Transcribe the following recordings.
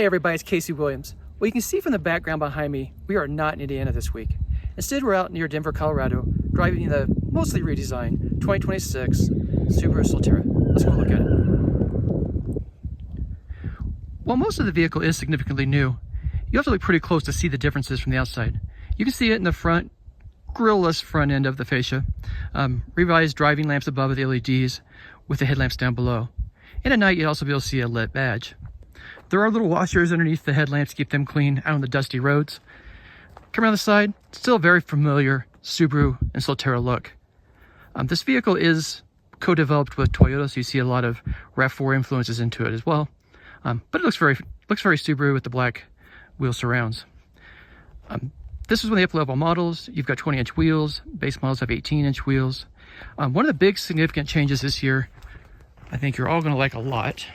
Hey everybody, it's Casey Williams. Well, you can see from the background behind me, we are not in Indiana this week. Instead, we're out near Denver, Colorado, driving the mostly redesigned 2026 Subaru Solterra. Let's go look at it. While most of the vehicle is significantly new, you have to look pretty close to see the differences from the outside. You can see it in the front, grille-less front end of the fascia, revised driving lamps above with LEDs, with the headlamps down below. And at night, you'd also be able to see a lit badge. There are little washers underneath the headlamps to keep them clean out on the dusty roads. Come around the side, still a very familiar Subaru and Solterra look. This vehicle is co-developed with Toyota, so you see a lot of RAV4 influences into it as well. But it looks very Subaru with the black wheel surrounds. This is one of the upper-level models. You've got 20-inch wheels. Base models have 18-inch wheels. One of the big significant changes this year, I think you're all going to like a lot.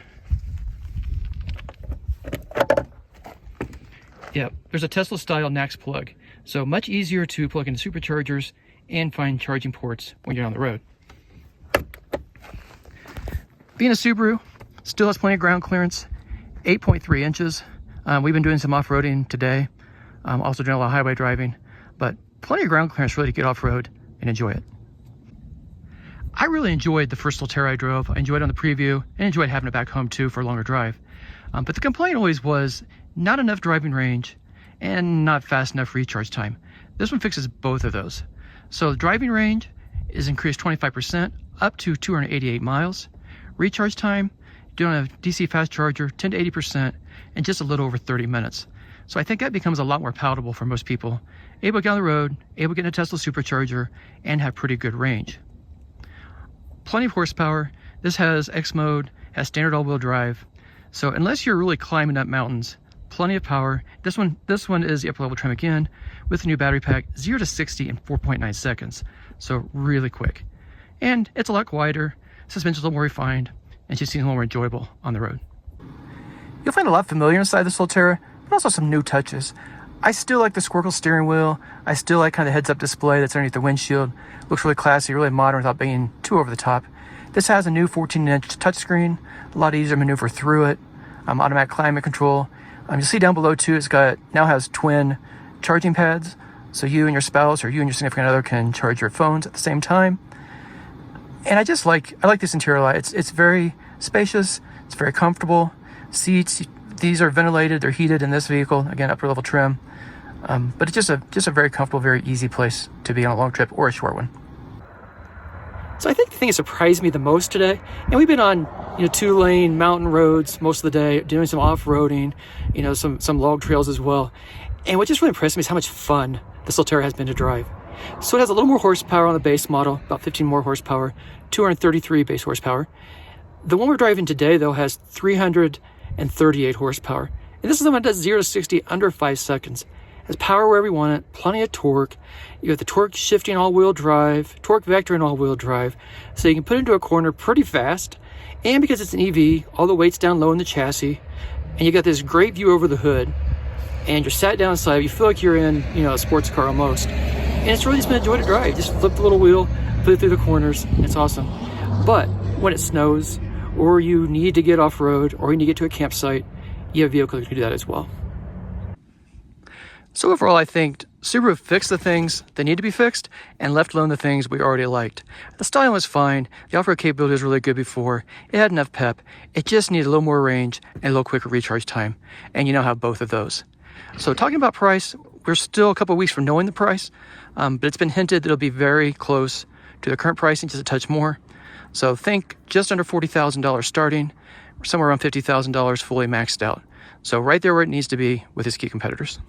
Yeah, there's a Tesla-style NAX plug, so much easier to plug into superchargers and find charging ports when you're on the road. Being a Subaru, still has plenty of ground clearance, 8.3 inches. We've been doing some off-roading today, also doing a lot of highway driving, but plenty of ground clearance really to get off-road and enjoy it. I really enjoyed the first Solterra I drove. I enjoyed it on the preview and enjoyed having it back home too for a longer drive. But the complaint always was not enough driving range and not fast enough recharge time. This one fixes both of those. So the driving range is increased 25% up to 288 miles. Recharge time, doing a DC fast charger, 10 to 80% in just a little over 30 minutes. So I think that becomes a lot more palatable for most people. Able to get on the road, able to get in a Tesla supercharger, and have pretty good range. Plenty of horsepower. This has X mode, has standard all-wheel drive. So unless you're really climbing up mountains, plenty of power. This one is the upper level trim again with the new battery pack, 0 to 60 in 4.9 seconds. So really quick. And it's a lot quieter, suspension's a little more refined, and just seems a little more enjoyable on the road. You'll find a lot familiar inside the Solterra, but also some new touches. I still like the squircle steering wheel. I still like kind of the heads-up display that's underneath the windshield. Looks really classy, really modern without being too over the top. This has a new 14-inch touchscreen, a lot easier to maneuver through it. Automatic climate control. You'll see down below too, now has twin charging pads, so you and your spouse or you and your significant other can charge your phones at the same time. And I like this interior a lot. It's very spacious. It's very comfortable. Seats, these are ventilated. They're heated in this vehicle. Again, upper level trim. But it's just a very comfortable, very easy place to be on a long trip or a short one. So I think the thing that surprised me the most today, and we've been on 2-lane mountain roads most of the day, doing some off-roading, some log trails as well. And what just really impressed me is how much fun the Solterra has been to drive. So it has a little more horsepower on the base model, about 15 more horsepower, 233 base horsepower. The one we're driving today, though, has 338 horsepower. And this is the one that does 0 to 60 under 5 seconds. Has power wherever you want it, plenty of torque. You have the torque shifting all-wheel drive, torque vectoring all-wheel drive, so you can put it into a corner pretty fast. And because it's an EV, all the weight's down low in the chassis, and you got this great view over the hood, and you're sat down inside, you feel like you're in, a sports car almost. And it's really just been a joy to drive. Just flip the little wheel, put it through the corners, it's awesome. But when it snows, or you need to get off-road, or you need to get to a campsite, you have a vehicle that can do that as well. So overall, I think Subaru fixed the things that need to be fixed and left alone the things we already liked. The styling was fine. The off-road capability was really good before. It had enough pep. It just needed a little more range and a little quicker recharge time. And you now have both of those. So talking about price, we're still a couple of weeks from knowing the price, but it's been hinted that it'll be very close to the current pricing, just a touch more. So think just under $40,000 starting, somewhere around $50,000 fully maxed out. So right there where it needs to be with its key competitors.